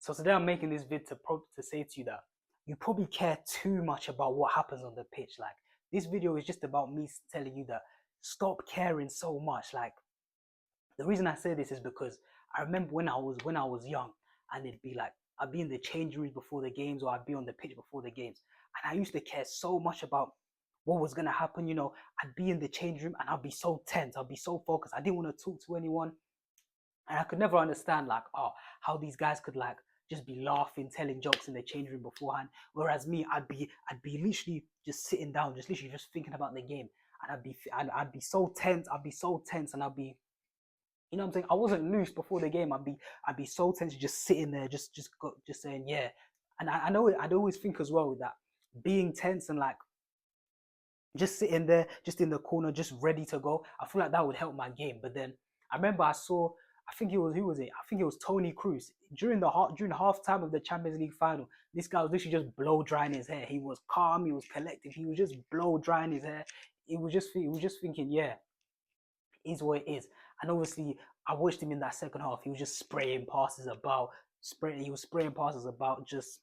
So today I'm making this vid to say to you that you probably care too much about what happens on the pitch. Like, this video is just about me telling you that stop caring so much. Like, the reason I say this is because I remember when I was young, and it'd be like I'd be in the change rooms before the games, or I'd be on the pitch before the games, and I used to care so much about what was gonna happen. I'd be in the change room and I'd be so tense, I'd be so focused. I didn't want to talk to anyone, and I could never understand like, how these guys could like just be laughing, telling jokes in the change room beforehand. Whereas me, I'd be literally just sitting down, just literally just thinking about the game, and I'd be so tense, and I'd be, what I'm saying, I wasn't loose before the game. I'd be so tense, just sitting there, just saying yeah. And I know I'd always think as well that being tense and like just sitting there, just in the corner, just ready to go, I feel like that would help my game. But then I remember I saw, I think it was, who was it? I think it was Tony Cruz during half time of the Champions League final. This guy was literally just blow drying his hair. He was calm, he was collected, he was just blow drying his hair. He was just thinking, yeah, it is what it is. And obviously, I watched him in that second half. He was just spraying passes about, He was spraying passes about. Just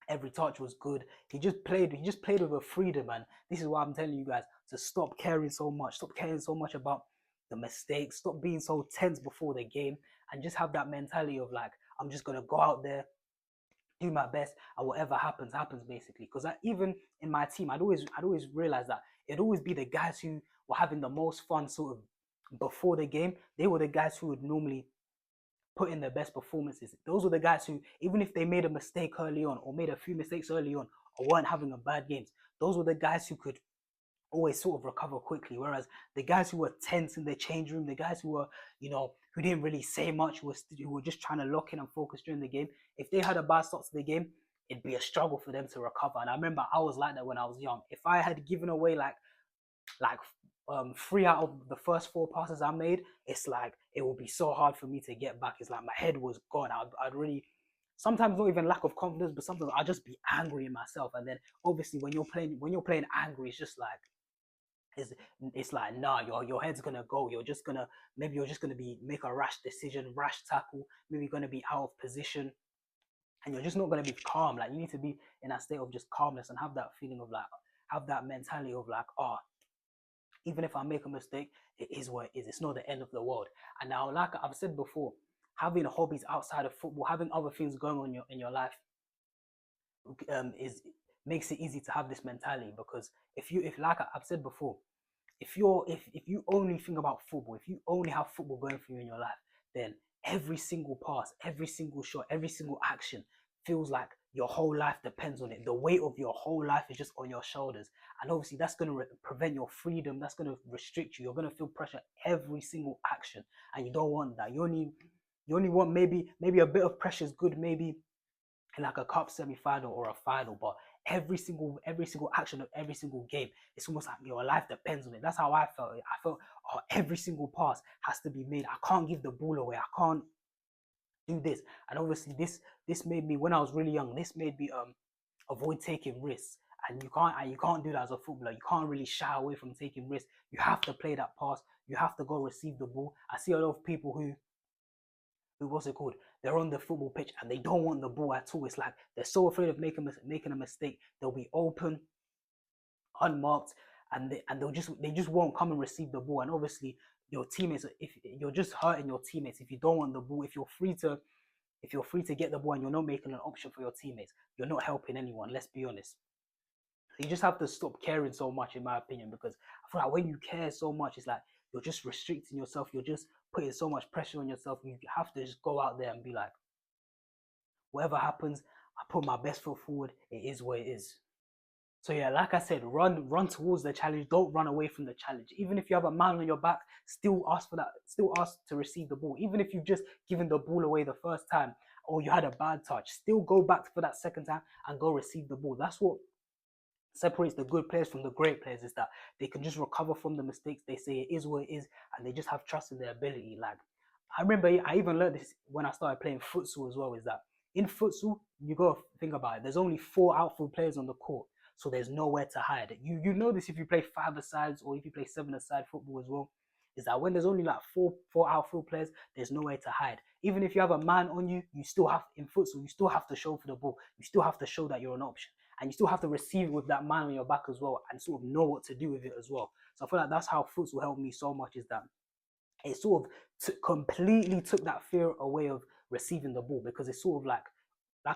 every touch was good. He just played with a freedom, man. This is why I'm telling you guys to stop caring so much. Stop caring so much about the mistakes. Stop being so tense before the game, and just have that mentality of like, I'm just gonna go out there, do my best, and whatever happens, happens, basically. Because even in my team, I'd always realize that it'd always be the guys who were having the most fun sort of before the game. They were the guys who would normally put in their best performances. Those were the guys who, even if they made a mistake early on, or made a few mistakes early on, or weren't having a bad games, those were the guys who could always sort of recover quickly. Whereas the guys who were tense in the change room, the guys who were, who didn't really say much, who were just trying to lock in and focus during the game, if they had a bad start to the game, it'd be a struggle for them to recover. And I remember I was like that when I was young. If I had given away like 3 out of the first 4 passes I made, it's like it would be so hard for me to get back. It's like my head was gone. I'd really, sometimes not even lack of confidence, but sometimes I'd just be angry in myself. And then obviously when you're playing angry, it's just like it's it's like, nah, your head's gonna go. You're just gonna be make a rash decision, rash tackle. Maybe you're gonna be out of position, and you're just not gonna be calm. Like, you need to be in that state of just calmness and have that feeling of like, have that mentality of like, even if I make a mistake, it is what it is. It's not the end of the world. And now, like I've said before, having hobbies outside of football, having other things going on in your life, is makes it easy to have this mentality. Because if like I've said before, if you only think about football, if you only have football going for you in your life, then every single pass, every single shot, every single action feels like your whole life depends on it. The weight of your whole life is just on your shoulders, and obviously that's going to prevent your freedom. That's going to restrict you. You're going to feel pressure every single action, and you don't want that. You only want, maybe a bit of pressure is good, maybe in like a cup semi-final or a final, but every single action of every single game, it's almost like your life depends on it. That's how I felt. I felt, every single pass has to be made. I can't give the ball away. I can't do this. And obviously this made me, when I was really young, this made me avoid taking risks. And you can't do that as a footballer. You can't really shy away from taking risks. You have to play that pass. You have to go receive the ball. I see a lot of people who what's it called? They're on the football pitch and they don't want the ball at all. It's like they're so afraid of making a mistake. They'll be open, unmarked, and they just won't come and receive the ball. And obviously, your teammates, if you're just hurting your teammates, if you don't want the ball, if you're free to get the ball and you're not making an option for your teammates, you're not helping anyone. Let's be honest. You just have to stop caring so much, in my opinion, because I feel like when you care so much, it's like you're just restricting yourself. You're just putting so much pressure on yourself. You have to just go out there and be like, whatever happens, I put my best foot forward. It is what it is. So yeah, like I said, run towards the challenge. Don't run away from the challenge. Even if you have a man on your back, still ask for that. Still ask to receive the ball. Even if you've just given the ball away the first time, or you had a bad touch, still go back for that second time and go receive the ball. That's what separates the good players from the great players, is that they can just recover from the mistakes. They say it is what it is, and they just have trust in their ability. Like, I remember I even learned this when I started playing futsal as well, is that in futsal, you gotta think about it, there's only 4 outfield players on the court, so there's nowhere to hide. You know this if you play 5-a-sides, or if you play 7-a-side football as well. is that when there's only like four outfield players, there's nowhere to hide. Even if you have a man on you, you still have in futsal, you still have to show for the ball. You still have to show that you're an option, and you still have to receive it with that man on your back as well, and sort of know what to do with it as well. So I feel like that's how futsal helped me so much, is that it sort of completely took that fear away of receiving the ball, because it's sort of like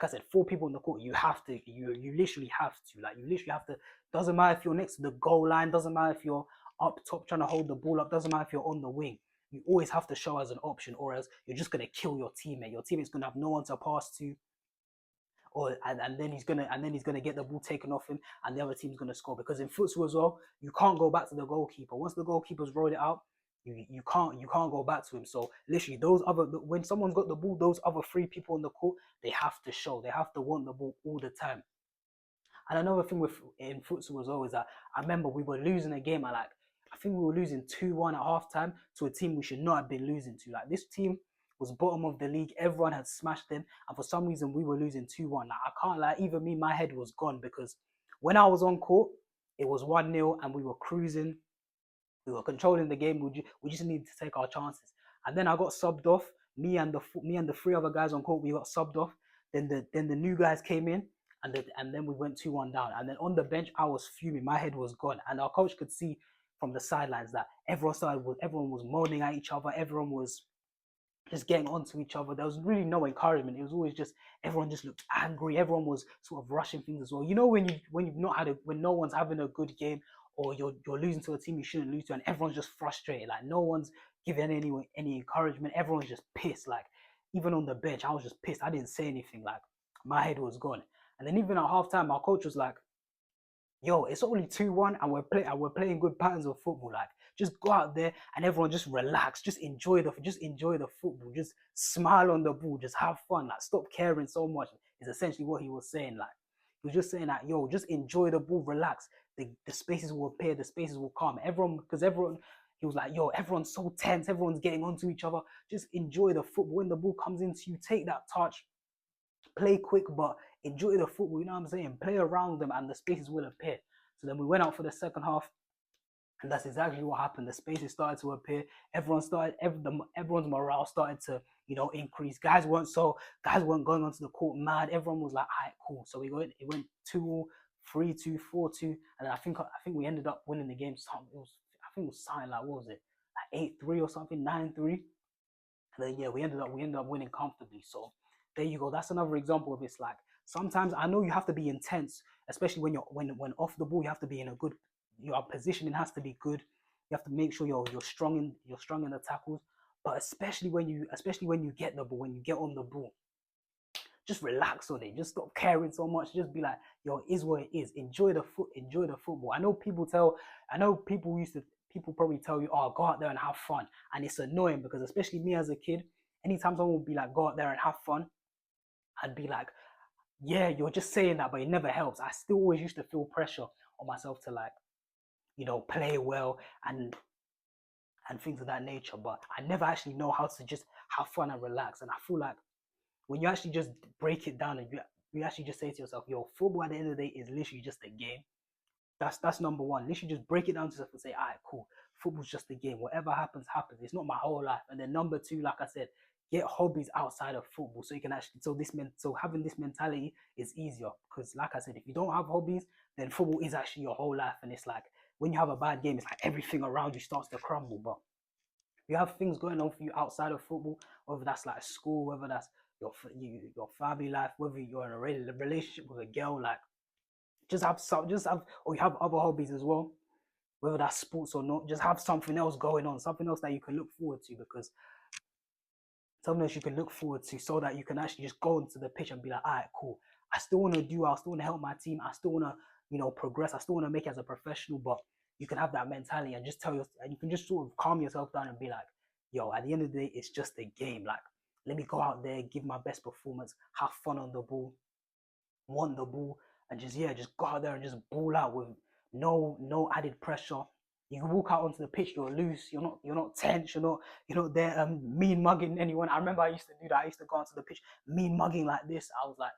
I said, four people in the court, you have to, you literally have to, like, you literally have to. Doesn't matter if you're next to the goal line, doesn't matter if you're up top trying to hold the ball up, doesn't matter if you're on the wing. You always have to show as an option, or else you're just gonna kill your teammate. Your teammate's gonna have no one to pass to, or and then he's gonna get the ball taken off him, and the other team's gonna score. Because in futsal as well, you can't go back to the goalkeeper. Once the goalkeeper's rolled it out, you can't go back to him. So literally, when someone's got the ball, those other three people on the court, they have to show, they have to want the ball all the time. And another thing in futsal as well is that I remember we were losing a game at I think we were losing 2-1 at halftime to a team we should not have been losing to. Like, this team was bottom of the league, everyone had smashed them, and for some reason we were losing 2-1. Like, I can't lie, even me, my head was gone, because when I was on court, it was 1-0 and we were cruising, we were controlling the game. We just needed to take our chances. And then I got subbed off. Me and the three other guys on court, we got subbed off. Then the new guys came in, and then we went 2-1 down. And then on the bench, I was fuming. My head was gone, and our coach could see from the sidelines that everyone was moaning at each other. Everyone was just getting onto each other. There was really no encouragement. It was always just everyone just looked angry. Everyone was sort of rushing things as well. You know, when no one's having a good game, or you're losing to a team you shouldn't lose to, and everyone's just frustrated. Like, no one's giving any encouragement. Everyone's just pissed. Like, even on the bench, I was just pissed. I didn't say anything. Like, my head was gone. And then even at halftime, our coach was like, "Yo, it's only 2-1, and we're playing good patterns of football. Like, just go out there and everyone just relax, just enjoy the football, just smile on the ball, just have fun. Like, stop caring so much." Is essentially what he was saying. Like, he was just saying that, yo, just enjoy the ball, relax. The spaces will appear, the spaces will come. He was like, yo, everyone's so tense, everyone's getting onto each other. Just enjoy the football. When the ball comes into you, take that touch, play quick, but enjoy the football. You know what I'm saying? Play around them, and the spaces will appear. So then we went out for the second half, and that's exactly what happened. The spaces started to appear. Everyone's morale started to, increase. Guys weren't going onto the court mad. Everyone was like, all right, cool. So it went 2-3-2, 4-2, and then I think we ended up winning the game. I think it was something like, what was it, like 8-3 or something, 9-3. And then, yeah, we ended up winning comfortably. So there you go. That's another example of it's like, sometimes I know you have to be intense, especially when when off the ball. You have to be in a good, your positioning has to be good. You have to make sure you're strong in the tackles. But especially when you get the ball, when you get on the ball, just relax on it. Just stop caring so much. Just be like, yo, it is what it is. Enjoy the football. I know people probably tell you, oh, go out there and have fun. And it's annoying, because especially me as a kid, anytime someone would be like, go out there and have fun, I'd be like, yeah, you're just saying that, but it never helps. I still always used to feel pressure on myself to, like, play well and things of that nature. But I never actually know how to just have fun and relax. And I feel like when you actually just break it down, and you actually just say to yourself, yo, football at the end of the day is literally just a game. That's number one. Literally just break it down to yourself and say, all right, cool. Football's just a game. Whatever happens, happens. It's not my whole life. And then number two, like I said, get hobbies outside of football, so you can actually so having this mentality is easier. Because like I said, if you don't have hobbies, then football is actually your whole life. And it's like, when you have a bad game, it's like everything around you starts to crumble. But you have things going on for you outside of football, whether that's like school, whether that's your family life, whether you're in a relationship with a girl, like, or you have other hobbies as well, whether that's sports or not. Just have something else going on, something else that you can look forward to, because something else you can look forward to, so that you can actually just go into the pitch and be like, all right, cool. I still want to help my team. I still want to, progress. I still want to make it as a professional. But you can have that mentality and and you can just sort of calm yourself down and be like, yo, at the end of the day, it's just a game. Like, let me go out there, give my best performance, have fun on the ball, want the ball, and just go out there and just ball out with no added pressure. You can walk out onto the pitch, you're loose, you're not tense, you're not there mean mugging anyone. I remember I used to do that. I used to go onto the pitch mean mugging like this. I was like,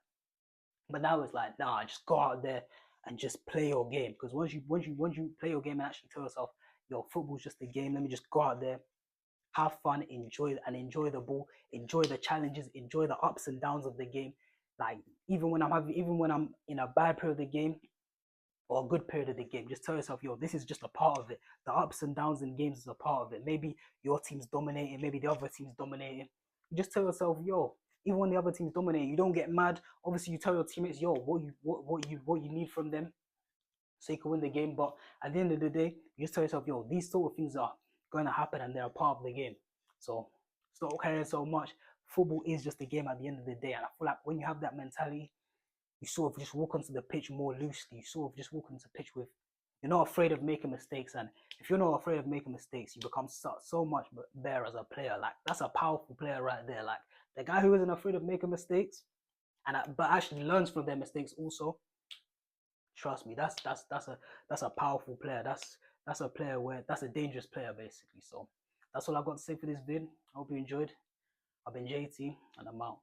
but now it's like, nah, just go out there and just play your game. Because once you play your game and actually tell yourself, yo, football's just a game. Let me just go out there, have fun, enjoy the ball, enjoy the challenges, enjoy the ups and downs of the game. Like even when I'm in a bad period of the game or a good period of the game, just tell yourself, yo, this is just a part of it. The ups and downs in games is a part of it. Maybe your team's dominating, maybe the other team's dominating. Just tell yourself, yo, even when the other team's dominating, you don't get mad. Obviously, you tell your teammates, yo, what you need from them so you can win the game. But at the end of the day, you just tell yourself, yo, these sort of things are going to happen and they're a part of the game. So stop caring so much. Football is just a game at the end of the day. And I feel like when you have that mentality, you sort of just walk onto the pitch more loosely. You sort of just walk onto the pitch with, you're not afraid of making mistakes. And if you're not afraid of making mistakes, you become so much better as a player. Like, that's a powerful player right there. Like, the guy who isn't afraid of making mistakes and but actually learns from their mistakes also, trust me, that's a powerful player. That's a player where that's a dangerous player basically. So that's all I got to say for this vid. I hope you enjoyed. I've been JT and I'm out.